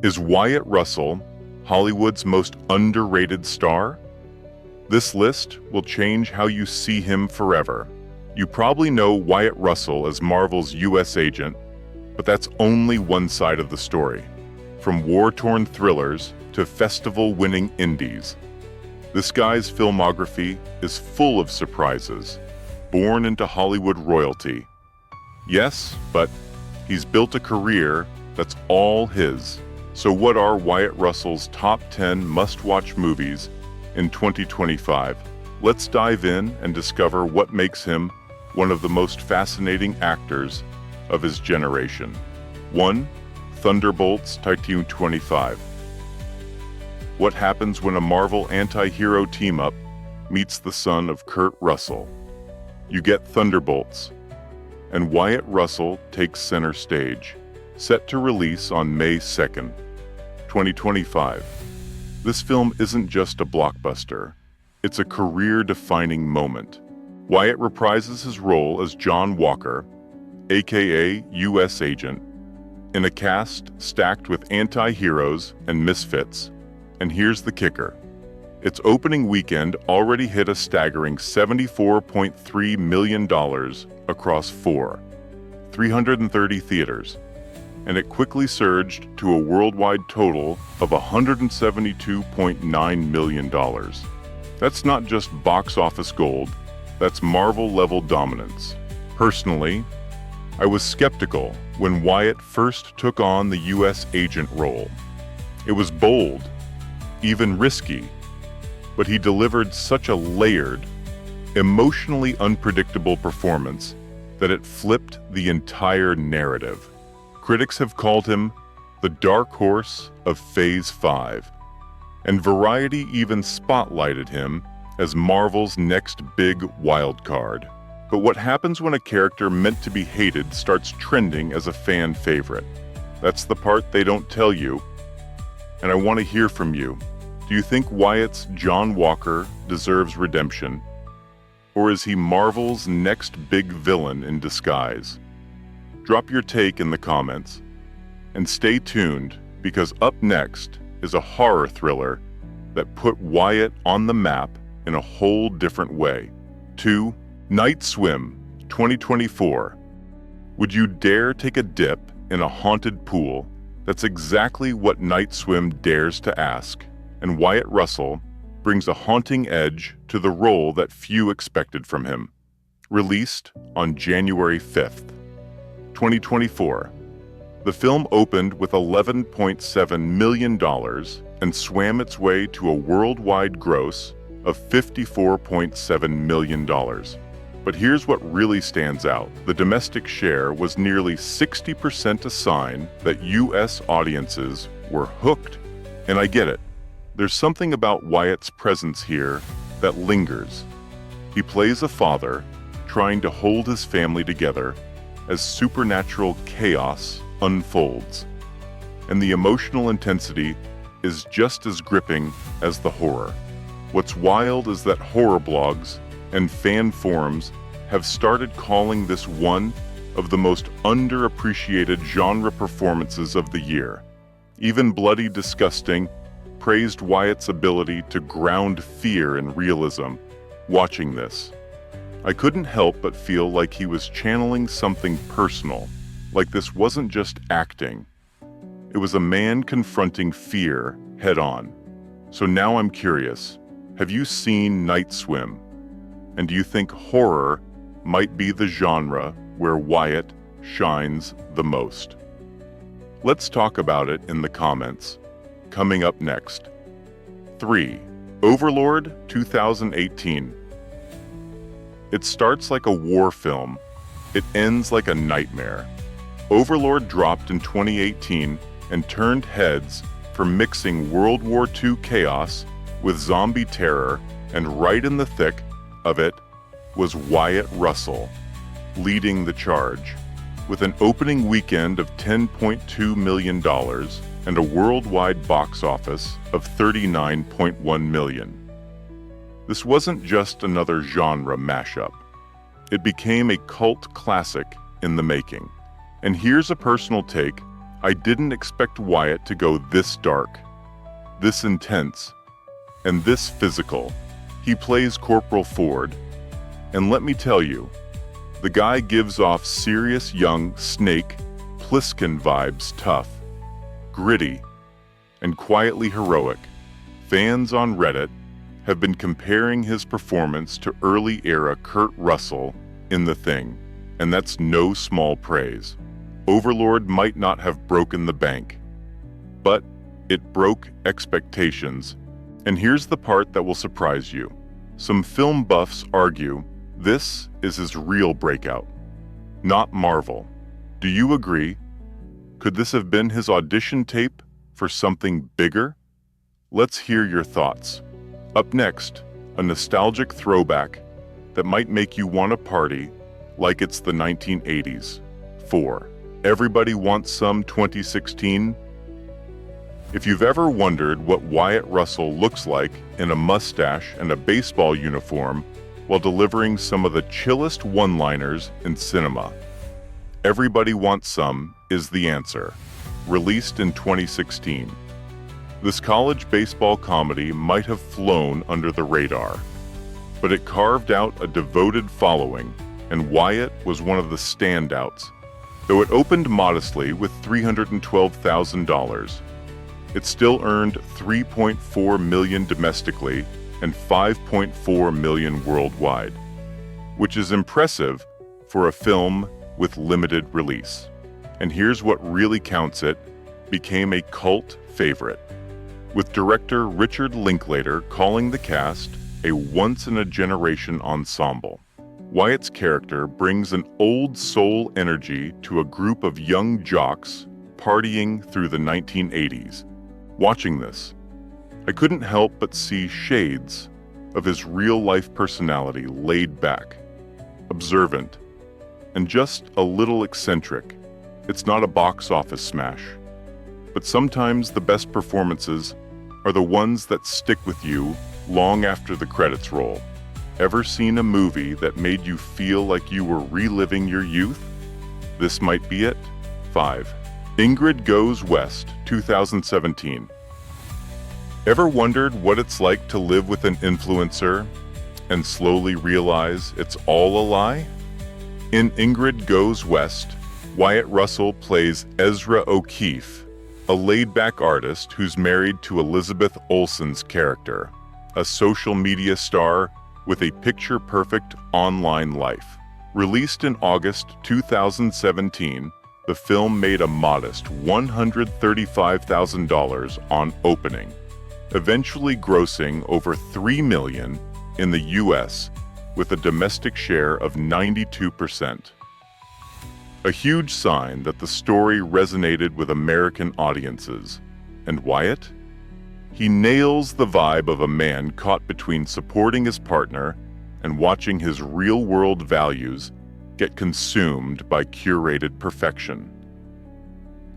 Is Wyatt Russell Hollywood's most underrated star? This list will change how you see him forever. You probably know Wyatt Russell as Marvel's US agent, but that's only one side of the story. From war-torn thrillers to festival-winning indies, this guy's filmography is full of surprises, born into Hollywood royalty. Yes, but he's built a career that's all his. So what are Wyatt Russell's top 10 must-watch movies in 2025? Let's dive in and discover what makes him one of the most fascinating actors of his generation. 1. Thunderbolts 2025. What happens when a Marvel anti-hero team-up meets the son of Kurt Russell? You get Thunderbolts, and Wyatt Russell takes center stage, set to release on May 2nd, 2025. This film isn't just a blockbuster, it's a career-defining moment. Wyatt reprises his role as John Walker, aka US Agent, in a cast stacked with anti-heroes and misfits. And here's the kicker. Its opening weekend already hit a staggering $74.3 million across 330 theaters, and it quickly surged to a worldwide total of $172.9 million. That's not just box office gold, that's Marvel-level dominance. Personally, I was skeptical when Wyatt first took on the US agent role. It was bold, even risky, but he delivered such a layered, emotionally unpredictable performance that it flipped the entire narrative. Critics have called him the dark horse of Phase 5, and Variety even spotlighted him as Marvel's next big wild card. But what happens when a character meant to be hated starts trending as a fan favorite? That's the part they don't tell you, and I want to hear from you. Do you think Wyatt's John Walker deserves redemption? Or is he Marvel's next big villain in disguise? Drop your take in the comments. And stay tuned, because up next is a horror thriller that put Wyatt on the map in a whole different way. 2. Night Swim 2024. Would you dare take a dip in a haunted pool? That's exactly what Night Swim dares to ask. And Wyatt Russell brings a haunting edge to the role that few expected from him. Released on January 5th, 2024. The film opened with $11.7 million and swam its way to a worldwide gross of $54.7 million. But here's what really stands out. The domestic share was nearly 60%, a sign that US audiences were hooked. And I get it. There's something about Wyatt's presence here that lingers. He plays a father trying to hold his family together as supernatural chaos unfolds. And the emotional intensity is just as gripping as the horror. What's wild is that horror blogs and fan forums have started calling this one of the most underappreciated genre performances of the year. Even Bloody Disgusting praised Wyatt's ability to ground fear in realism. Watching this, I couldn't help but feel like he was channeling something personal, like this wasn't just acting. It was a man confronting fear head-on. So now I'm curious, have you seen Night Swim? And do you think horror might be the genre where Wyatt shines the most? Let's talk about it in the comments. Coming up next. 3. Overlord 2018. It starts like a war film. It ends like a nightmare. Overlord dropped in 2018 and turned heads for mixing World War II chaos with zombie terror, and right in the thick of it was Wyatt Russell, leading the charge. With an opening weekend of $10.2 million and a worldwide box office of $39.1 million. This wasn't just another genre mashup. It became a cult classic in the making. And here's a personal take I didn't expect Wyatt to go this dark, this intense, and this physical. He plays Corporal Ford, and let me tell you, the guy gives off serious young Snake Plissken vibes, tough, gritty, and quietly heroic. Fans on Reddit have been comparing his performance to early-era Kurt Russell in The Thing, and that's no small praise. Overlord might not have broken the bank, but it broke expectations. And here's the part that will surprise you. Some film buffs argue this is his real breakout, not Marvel. Do you agree? Could this have been his audition tape for something bigger? Let's hear your thoughts. Up next, a nostalgic throwback that might make you want to party like it's the 1980s. 4. Everybody Wants Some 2016. If you've ever wondered what Wyatt Russell looks like in a mustache and a baseball uniform while delivering some of the chillest one-liners in cinema, Everybody Wants Some is the answer. Released in 2016. This college baseball comedy might have flown under the radar, but it carved out a devoted following, and Wyatt was one of the standouts. Though it opened modestly with $312,000, it still earned $3.4 million domestically and $5.4 million worldwide, which is impressive for a film with limited release. And here's what really counts: it became a cult favorite, with director Richard Linklater calling the cast a once-in-a-generation ensemble. Wyatt's character brings an old soul energy to a group of young jocks partying through the 1980s. Watching this, I couldn't help but see shades of his real-life personality, laid back, observant, and just a little eccentric. It's not a box office smash, but sometimes the best performances are the ones that stick with you long after the credits roll. Ever seen a movie that made you feel like you were reliving your youth? This might be it. 5. Ingrid Goes West, 2017. Ever wondered what it's like to live with an influencer and slowly realize it's all a lie? In Ingrid Goes West, Wyatt Russell plays Ezra O'Keefe, a laid-back artist who's married to Elizabeth Olsen's character, a social media star with a picture-perfect online life. Released in August 2017, the film made a modest $135,000 on opening, eventually grossing over $3 million in the US with a domestic share of 92%. A huge sign that the story resonated with American audiences. And Wyatt? He nails the vibe of a man caught between supporting his partner and watching his real-world values get consumed by curated perfection.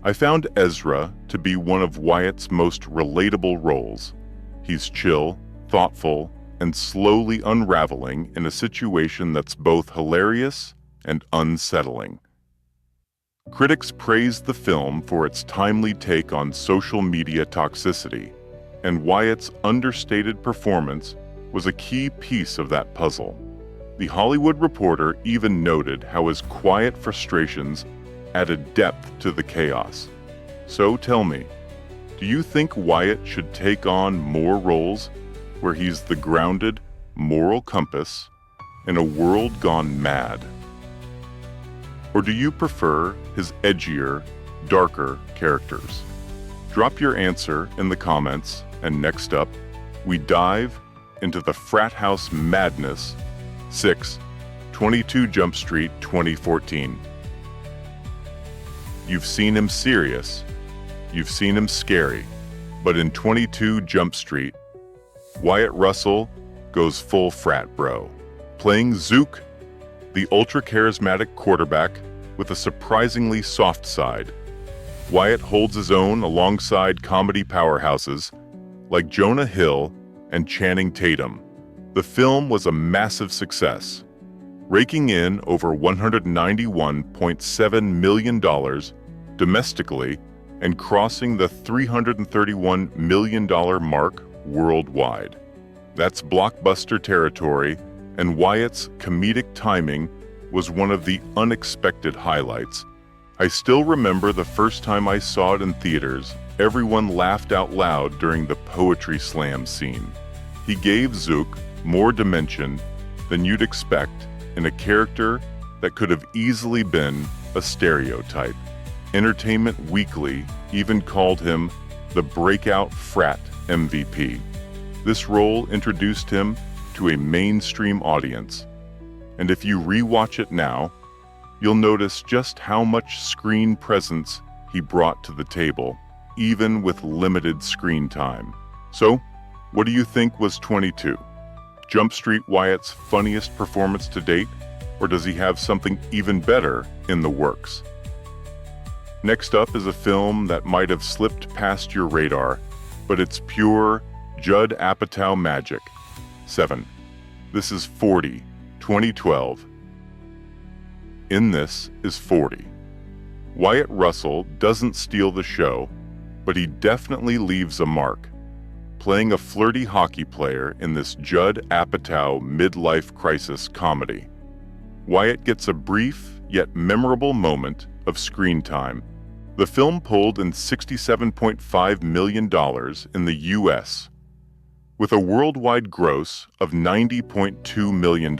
I found Ezra to be one of Wyatt's most relatable roles. He's chill, thoughtful, and slowly unraveling in a situation that's both hilarious and unsettling. Critics praised the film for its timely take on social media toxicity, and Wyatt's understated performance was a key piece of that puzzle. The Hollywood Reporter even noted how his quiet frustrations added depth to the chaos. So tell me, do you think Wyatt should take on more roles where he's the grounded, moral compass in a world gone mad? Or do you prefer his edgier, darker characters? Drop your answer in the comments, and next up, we dive into the frat house madness. 6. 22 Jump Street 2014. You've seen him serious, you've seen him scary, but in 22 Jump Street, Wyatt Russell goes full frat bro, playing Zook, the ultra-charismatic quarterback with a surprisingly soft side. Wyatt holds his own alongside comedy powerhouses like Jonah Hill and Channing Tatum. The film was a massive success, raking in over $191.7 million domestically and crossing the $331 million mark worldwide. That's blockbuster territory, and Wyatt's comedic timing was one of the unexpected highlights. I still remember the first time I saw it in theaters. Everyone laughed out loud during the poetry slam scene. He gave Zook more dimension than you'd expect in a character that could have easily been a stereotype. Entertainment Weekly even called him the breakout frat MVP. This role introduced him to a mainstream audience, and if you rewatch it now, you'll notice just how much screen presence he brought to the table, even with limited screen time. So, what do you think was 22? Jump Street Wyatt's funniest performance to date, or does he have something even better in the works? Next up is a film that might have slipped past your radar, but it's pure Judd Apatow magic. 7. This is 40, 2012. In this is 40. Wyatt Russell doesn't steal the show, but he definitely leaves a mark, playing a flirty hockey player in this Judd Apatow midlife crisis comedy. Wyatt gets a brief yet memorable moment of screen time. The film pulled in $67.5 million in the US, with a worldwide gross of $90.2 million.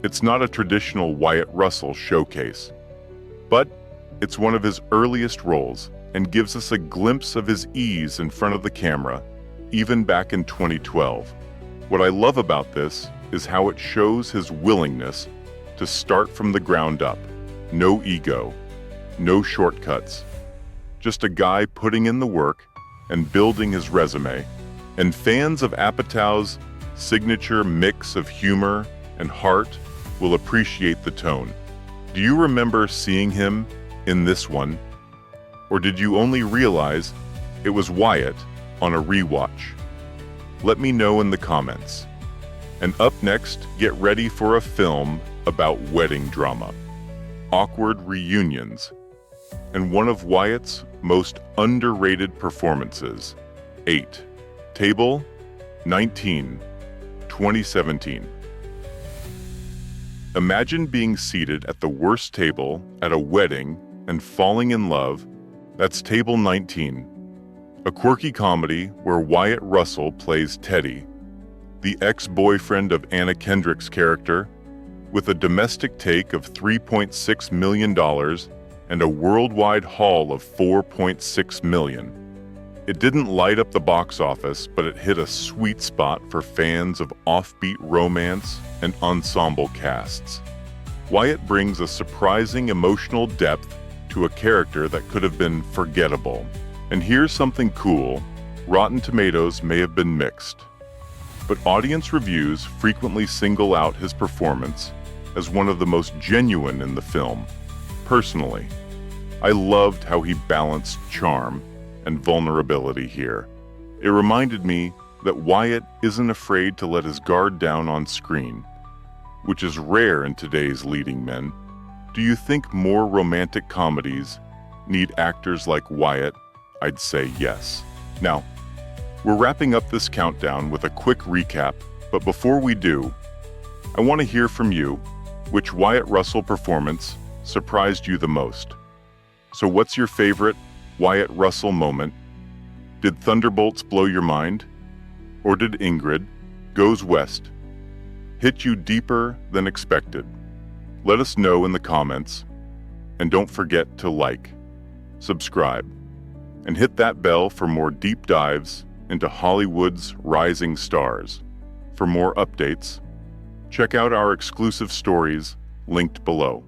It's not a traditional Wyatt Russell showcase, but it's one of his earliest roles and gives us a glimpse of his ease in front of the camera, even back in 2012. What I love about this is how it shows his willingness to start from the ground up. No ego, no shortcuts. Just a guy putting in the work and building his resume. And fans of Apatow's signature mix of humor and heart will appreciate the tone. Do you remember seeing him in this one? Or did you only realize it was Wyatt on a rewatch? Let me know in the comments. And up next, get ready for a film about wedding drama, awkward reunions, and one of Wyatt's most underrated performances. 8. Table 19, 2017. Imagine being seated at the worst table at a wedding and falling in love. That's Table 19, a quirky comedy where Wyatt Russell plays Teddy, the ex-boyfriend of Anna Kendrick's character, with a domestic take of $3.6 million and a worldwide haul of $4.6 million. It didn't light up the box office, but it hit a sweet spot for fans of offbeat romance and ensemble casts. Wyatt brings a surprising emotional depth to a character that could have been forgettable. And here's something cool: Rotten Tomatoes may have been mixed, but audience reviews frequently single out his performance as one of the most genuine in the film. Personally, I loved how he balanced charm and vulnerability here. It reminded me that Wyatt isn't afraid to let his guard down on screen, which is rare in today's leading men. Do you think more romantic comedies need actors like Wyatt? I'd say yes. Now, we're wrapping up this countdown with a quick recap, but before we do, I want to hear from you. Which Wyatt Russell performance surprised you the most? So what's your favorite Wyatt Russell moment? Did Thunderbolts blow your mind? Or did Ingrid Goes West hit you deeper than expected? Let us know in the comments, and don't forget to like, subscribe, and hit that bell for more deep dives into Hollywood's rising stars. For more updates, check out our exclusive stories linked below.